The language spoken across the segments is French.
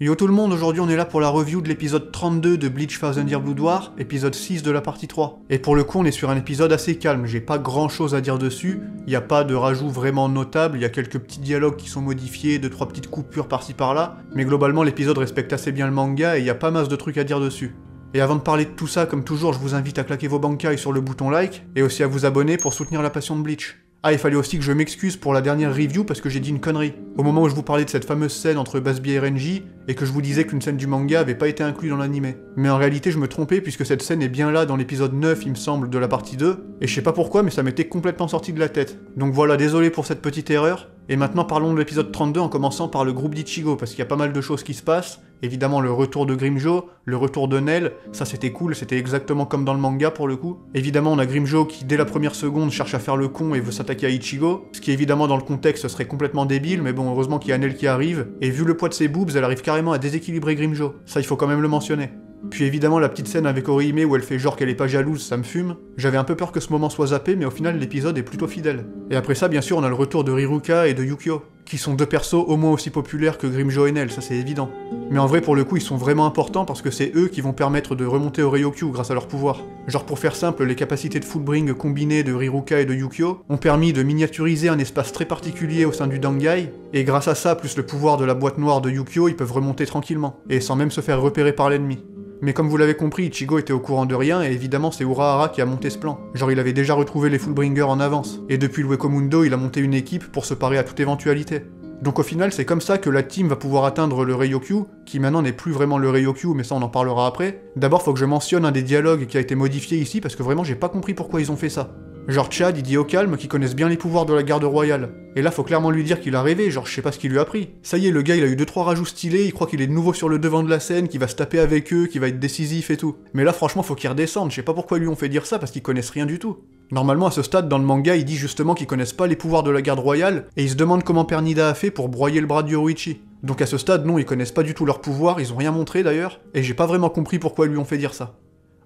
Yo tout le monde, aujourd'hui on est là pour la review de l'épisode 32 de Bleach Thousand Year Blood War, épisode 6 de la partie 3. Et pour le coup on est sur un épisode assez calme, j'ai pas grand chose à dire dessus, il y a pas de rajout vraiment notable, il y a quelques petits dialogues qui sont modifiés, 2-3 petites coupures par-ci par-là, mais globalement l'épisode respecte assez bien le manga et il y a pas masse de trucs à dire dessus. Et avant de parler de tout ça, comme toujours, je vous invite à claquer vos bankai sur le bouton like, et aussi à vous abonner pour soutenir la passion de Bleach. Ah, il fallait aussi que je m'excuse pour la dernière review parce que j'ai dit une connerie. Au moment où je vous parlais de cette fameuse scène entre Basbi et Renji, et que je vous disais qu'une scène du manga avait pas été inclue dans l'anime. Mais en réalité, je me trompais puisque cette scène est bien là dans l'épisode 9, il me semble, de la partie 2, et je sais pas pourquoi, mais ça m'était complètement sorti de la tête. Donc voilà, désolé pour cette petite erreur. Et maintenant parlons de l'épisode 32 en commençant par le groupe d'Ichigo, parce qu'il y a pas mal de choses qui se passent. Évidemment le retour de Grimmjow, le retour de Nel, ça c'était cool, c'était exactement comme dans le manga pour le coup. Évidemment on a Grimmjow qui dès la première seconde cherche à faire le con et veut s'attaquer à Ichigo, ce qui évidemment dans le contexte serait complètement débile, mais bon heureusement qu'il y a Nel qui arrive, et vu le poids de ses boobs, elle arrive carrément à déséquilibrer Grimmjow, ça il faut quand même le mentionner. Puis évidemment la petite scène avec Orihime où elle fait genre qu'elle est pas jalouse, ça me fume. J'avais un peu peur que ce moment soit zappé, mais au final l'épisode est plutôt fidèle. Et après ça bien sûr on a le retour de Riruka et de Yukio, qui sont deux persos au moins aussi populaires que Grimmjow et Nel, ça c'est évident. Mais en vrai pour le coup ils sont vraiment importants parce que c'est eux qui vont permettre de remonter au Ryokyu grâce à leur pouvoir. Genre pour faire simple, les capacités de Fullbring combinées de Riruka et de Yukio ont permis de miniaturiser un espace très particulier au sein du Dangai, et grâce à ça plus le pouvoir de la boîte noire de Yukio ils peuvent remonter tranquillement, et sans même se faire repérer par l'ennemi. Mais comme vous l'avez compris, Ichigo était au courant de rien, et évidemment c'est Urahara qui a monté ce plan. Genre il avait déjà retrouvé les Fullbringers en avance, et depuis le Wekomundo il a monté une équipe pour se parer à toute éventualité. Donc au final c'est comme ça que la team va pouvoir atteindre le Ryokyu, qui maintenant n'est plus vraiment le Ryokyu, mais ça on en parlera après. D'abord faut que je mentionne un des dialogues qui a été modifié ici, parce que vraiment j'ai pas compris pourquoi ils ont fait ça. Genre Chad il dit au calme qu'ils connaissent bien les pouvoirs de la garde royale. Et là faut clairement lui dire qu'il a rêvé, genre je sais pas ce qu'il lui a pris. Ça y est, le gars il a eu 2-3 rajouts stylés, il croit qu'il est de nouveau sur le devant de la scène, qu'il va se taper avec eux, qu'il va être décisif et tout. Mais là franchement faut qu'il redescende, je sais pas pourquoi ils lui ont fait dire ça parce qu'ils connaissent rien du tout. Normalement à ce stade dans le manga il dit justement qu'ils connaissent pas les pouvoirs de la garde royale, et il se demande comment Père Nida a fait pour broyer le bras de Yoruichi. Donc à ce stade non, ils connaissent pas du tout leurs pouvoirs, ils ont rien montré d'ailleurs, et j'ai pas vraiment compris pourquoi ils lui ont fait dire ça.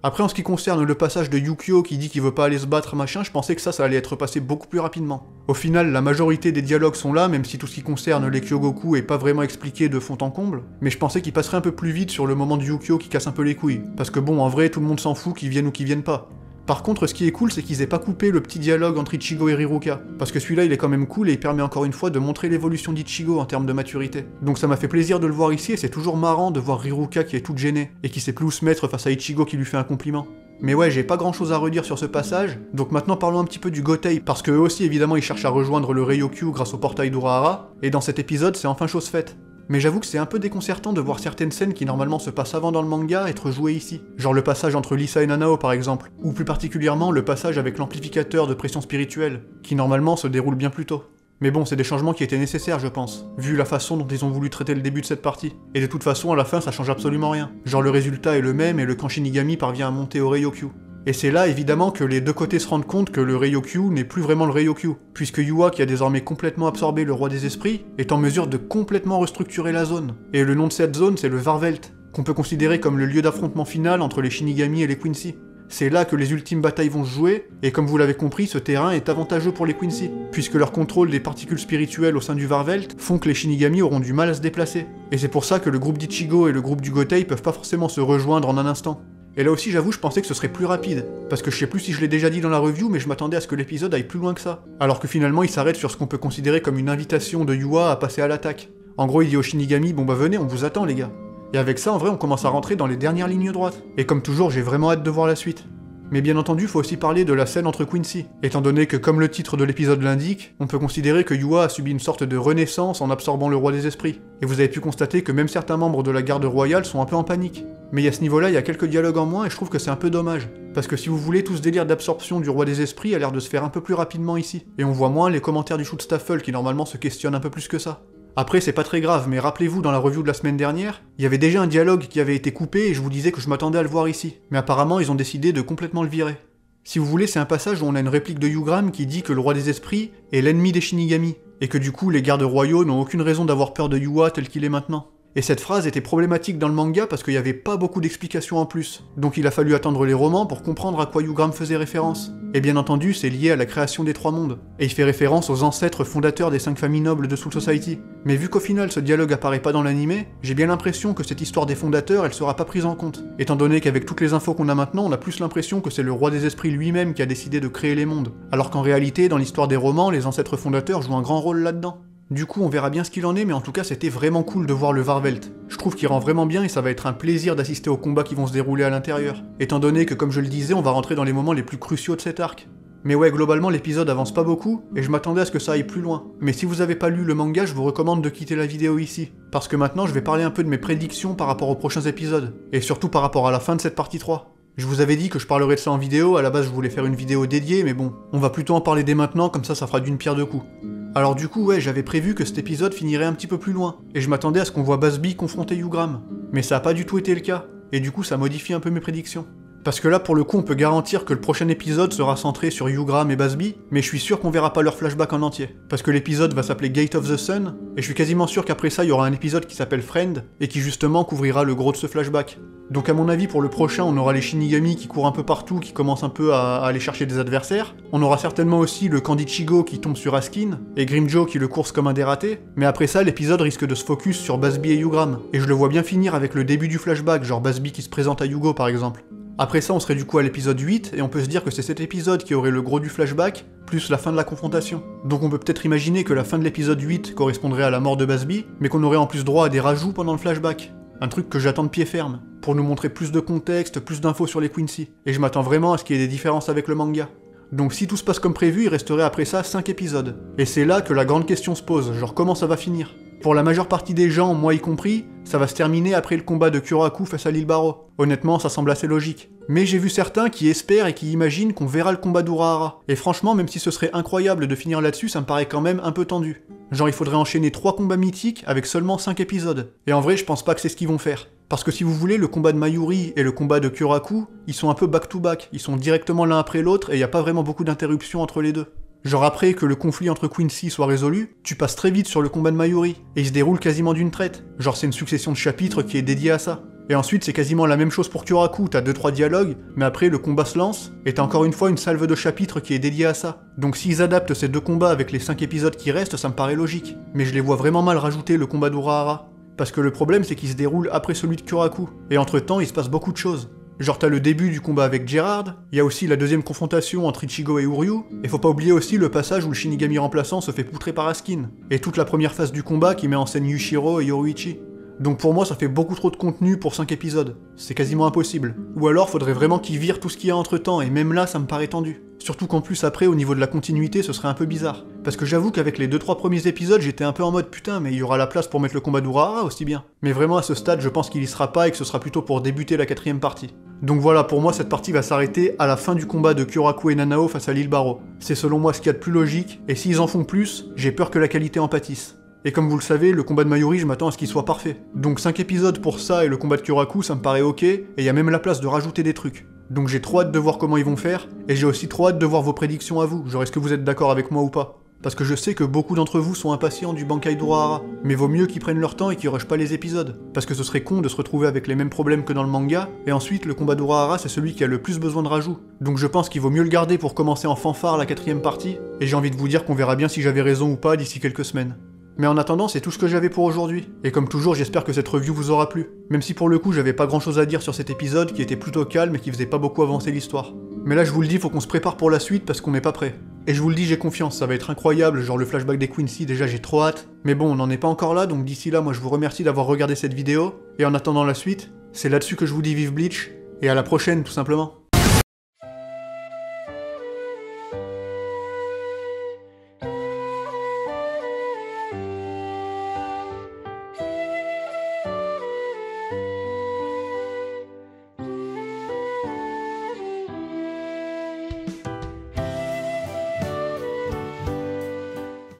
Après en ce qui concerne le passage de Yukio qui dit qu'il veut pas aller se battre machin, je pensais que ça allait être passé beaucoup plus rapidement. Au final, la majorité des dialogues sont là, même si tout ce qui concerne les Kyogoku est pas vraiment expliqué de fond en comble, mais je pensais qu'il passerait un peu plus vite sur le moment de Yukio qui casse un peu les couilles, parce que bon, en vrai, tout le monde s'en fout qu'ils viennent ou qu'ils viennent pas. Par contre, ce qui est cool, c'est qu'ils aient pas coupé le petit dialogue entre Ichigo et Riruka, parce que celui-là il est quand même cool et il permet encore une fois de montrer l'évolution d'Ichigo en termes de maturité. Donc ça m'a fait plaisir de le voir ici et c'est toujours marrant de voir Riruka qui est toute gênée, et qui sait plus où se mettre face à Ichigo qui lui fait un compliment. Mais ouais, j'ai pas grand chose à redire sur ce passage, donc maintenant parlons un petit peu du Gotei, parce que eux aussi évidemment ils cherchent à rejoindre le Ryokyu grâce au portail d'Urahara, et dans cet épisode c'est enfin chose faite. Mais j'avoue que c'est un peu déconcertant de voir certaines scènes qui normalement se passent avant dans le manga être jouées ici. Genre le passage entre Lisa et Nanao par exemple, ou plus particulièrement le passage avec l'amplificateur de pression spirituelle, qui normalement se déroule bien plus tôt. Mais bon, c'est des changements qui étaient nécessaires je pense, vu la façon dont ils ont voulu traiter le début de cette partie. Et de toute façon à la fin ça change absolument rien. Genre le résultat est le même et le Kanshinigami parvient à monter au Ryokyu. Et c'est là évidemment que les deux côtés se rendent compte que le Ryokyu n'est plus vraiment le Ryokyu, puisque Yua, qui a désormais complètement absorbé le roi des esprits, est en mesure de complètement restructurer la zone. Et le nom de cette zone c'est le Varvelt, qu'on peut considérer comme le lieu d'affrontement final entre les Shinigami et les Quincy. C'est là que les ultimes batailles vont se jouer, et comme vous l'avez compris, ce terrain est avantageux pour les Quincy, puisque leur contrôle des particules spirituelles au sein du Varvelt font que les Shinigami auront du mal à se déplacer. Et c'est pour ça que le groupe d'Ichigo et le groupe du Gotei peuvent pas forcément se rejoindre en un instant. Et là aussi j'avoue je pensais que ce serait plus rapide, parce que je sais plus si je l'ai déjà dit dans la review mais je m'attendais à ce que l'épisode aille plus loin que ça. Alors que finalement il s'arrête sur ce qu'on peut considérer comme une invitation de Yua à passer à l'attaque. En gros il dit aux Shinigami bon bah venez on vous attend les gars. Et avec ça en vrai on commence à rentrer dans les dernières lignes droites. Et comme toujours j'ai vraiment hâte de voir la suite. Mais bien entendu, faut aussi parler de la scène entre Quincy, étant donné que comme le titre de l'épisode l'indique, on peut considérer que Yua a subi une sorte de renaissance en absorbant le roi des esprits. Et vous avez pu constater que même certains membres de la garde royale sont un peu en panique. Mais à ce niveau-là, il y a quelques dialogues en moins et je trouve que c'est un peu dommage. Parce que si vous voulez, tout ce délire d'absorption du roi des esprits a l'air de se faire un peu plus rapidement ici. Et on voit moins les commentaires du Shootstaffel qui normalement se questionnent un peu plus que ça. Après c'est pas très grave, mais rappelez-vous dans la review de la semaine dernière, il y avait déjà un dialogue qui avait été coupé et je vous disais que je m'attendais à le voir ici. Mais apparemment ils ont décidé de complètement le virer. Si vous voulez, c'est un passage où on a une réplique de Yugram qui dit que le roi des esprits est l'ennemi des Shinigami, et que du coup les gardes royaux n'ont aucune raison d'avoir peur de Yua tel qu'il est maintenant. Et cette phrase était problématique dans le manga parce qu'il n'y avait pas beaucoup d'explications en plus. Donc il a fallu attendre les romans pour comprendre à quoi Yugram faisait référence. Et bien entendu, c'est lié à la création des 3 mondes. Et il fait référence aux ancêtres fondateurs des 5 familles nobles de Soul Society. Mais vu qu'au final ce dialogue apparaît pas dans l'animé, j'ai bien l'impression que cette histoire des fondateurs, elle sera pas prise en compte. Étant donné qu'avec toutes les infos qu'on a maintenant, on a plus l'impression que c'est le roi des esprits lui-même qui a décidé de créer les mondes. Alors qu'en réalité, dans l'histoire des romans, les ancêtres fondateurs jouent un grand rôle là-dedans. Du coup, on verra bien ce qu'il en est, mais en tout cas, c'était vraiment cool de voir le Varvelt. Je trouve qu'il rend vraiment bien et ça va être un plaisir d'assister aux combats qui vont se dérouler à l'intérieur. Étant donné que, comme je le disais, on va rentrer dans les moments les plus cruciaux de cet arc. Mais ouais, globalement, l'épisode avance pas beaucoup, et je m'attendais à ce que ça aille plus loin. Mais si vous avez pas lu le manga, je vous recommande de quitter la vidéo ici. Parce que maintenant, je vais parler un peu de mes prédictions par rapport aux prochains épisodes. Et surtout par rapport à la fin de cette partie 3. Je vous avais dit que je parlerais de ça en vidéo, à la base je voulais faire une vidéo dédiée, mais bon, on va plutôt en parler dès maintenant, comme ça fera d'une pierre deux coups. Alors du coup, ouais, j'avais prévu que cet épisode finirait un petit peu plus loin, et je m'attendais à ce qu'on voit Busby confronter Yugram. Mais ça a pas du tout été le cas, et du coup ça modifie un peu mes prédictions. Parce que là, pour le coup, on peut garantir que le prochain épisode sera centré sur Yugram et Busby, mais je suis sûr qu'on verra pas leur flashback en entier. Parce que l'épisode va s'appeler Gate of the Sun, et je suis quasiment sûr qu'après ça, il y aura un épisode qui s'appelle Friend, et qui justement couvrira le gros de ce flashback. Donc à mon avis, pour le prochain, on aura les Shinigami qui courent un peu partout, qui commencent un peu à aller chercher des adversaires. On aura certainement aussi le Kandichigo qui tombe sur Askin, et Grimjo qui le course comme un dératé. Mais après ça, l'épisode risque de se focus sur Busby et Yugram, et je le vois bien finir avec le début du flashback, genre Busby qui se présente à Yugo par exemple. Après ça, on serait du coup à l'épisode 8, et on peut se dire que c'est cet épisode qui aurait le gros du flashback, plus la fin de la confrontation. Donc on peut peut-être imaginer que la fin de l'épisode 8 correspondrait à la mort de Busby, mais qu'on aurait en plus droit à des rajouts pendant le flashback. Un truc que j'attends de pied ferme, pour nous montrer plus de contexte, plus d'infos sur les Quincy. Et je m'attends vraiment à ce qu'il y ait des différences avec le manga. Donc si tout se passe comme prévu, il resterait après ça 5 épisodes. Et c'est là que la grande question se pose, genre comment ça va finir? Pour la majeure partie des gens, moi y compris, ça va se terminer après le combat de Kyoraku face à l'île Barrow. Honnêtement, ça semble assez logique. Mais j'ai vu certains qui espèrent et qui imaginent qu'on verra le combat d'Urahara. Et franchement, même si ce serait incroyable de finir là-dessus, ça me paraît quand même un peu tendu. Genre il faudrait enchaîner 3 combats mythiques avec seulement 5 épisodes. Et en vrai, je pense pas que c'est ce qu'ils vont faire. Parce que si vous voulez, le combat de Mayuri et le combat de Kyoraku, ils sont un peu back-to-back, ils sont directement l'un après l'autre et y a pas vraiment beaucoup d'interruptions entre les deux. Genre après que le conflit entre Quincy soit résolu, tu passes très vite sur le combat de Mayuri, et il se déroule quasiment d'une traite. Genre c'est une succession de chapitres qui est dédiée à ça. Et ensuite c'est quasiment la même chose pour Kyoraku, t'as 2-3 dialogues, mais après le combat se lance, et t'as encore une fois une salve de chapitres qui est dédiée à ça. Donc s'ils adaptent ces 2 combats avec les 5 épisodes qui restent, ça me paraît logique. Mais je les vois vraiment mal rajouter le combat d'Urahara. Parce que le problème c'est qu'il se déroule après celui de Kyoraku, et entre temps il se passe beaucoup de choses. Genre t'as le début du combat avec Gerard, il y a aussi la deuxième confrontation entre Ichigo et Uryu, et faut pas oublier aussi le passage où le Shinigami remplaçant se fait poutrer par Askin, et toute la première phase du combat qui met en scène Yushiro et Yoruichi. Donc pour moi ça fait beaucoup trop de contenu pour 5 épisodes, c'est quasiment impossible. Ou alors faudrait vraiment qu'ils virent tout ce qu'il y a entre temps, et même là ça me paraît tendu. Surtout qu'en plus après au niveau de la continuité ce serait un peu bizarre. Parce que j'avoue qu'avec les 2-3 premiers épisodes j'étais un peu en mode putain mais il y aura la place pour mettre le combat d'Urahara aussi bien. Mais vraiment à ce stade je pense qu'il y sera pas et que ce sera plutôt pour débuter la 4ème partie. Donc voilà, pour moi cette partie va s'arrêter à la fin du combat de Kyoraku et Nanao face à l'île Barrow. C'est selon moi ce qu'il y a de plus logique, et s'ils en font plus, j'ai peur que la qualité en pâtisse. Et comme vous le savez, le combat de Mayuri, je m'attends à ce qu'il soit parfait. Donc 5 épisodes pour ça et le combat de Kyoraku, ça me paraît ok, et il y a même la place de rajouter des trucs. Donc j'ai trop hâte de voir comment ils vont faire, et j'ai aussi trop hâte de voir vos prédictions à vous, genre est-ce que vous êtes d'accord avec moi ou pas? Parce que je sais que beaucoup d'entre vous sont impatients du Bankai d'Urahara, mais vaut mieux qu'ils prennent leur temps et qu'ils rushent pas les épisodes, parce que ce serait con de se retrouver avec les mêmes problèmes que dans le manga, et ensuite le combat d'Urahara c'est celui qui a le plus besoin de rajout. Donc je pense qu'il vaut mieux le garder pour commencer en fanfare la 4ème partie, et j'ai envie de vous dire qu'on verra bien si j'avais raison ou pas d'ici quelques semaines. Mais en attendant, c'est tout ce que j'avais pour aujourd'hui, et comme toujours j'espère que cette review vous aura plu, même si pour le coup j'avais pas grand chose à dire sur cet épisode qui était plutôt calme et qui faisait pas beaucoup avancer l'histoire. Mais là je vous le dis, faut qu'on se prépare pour la suite parce qu'on n'est pas prêt. Et je vous le dis, j'ai confiance, ça va être incroyable, genre le flashback des Quincy, déjà j'ai trop hâte. Mais bon, on n'en est pas encore là, donc d'ici là, moi je vous remercie d'avoir regardé cette vidéo, et en attendant la suite, c'est là-dessus que je vous dis vive Bleach, et à la prochaine tout simplement.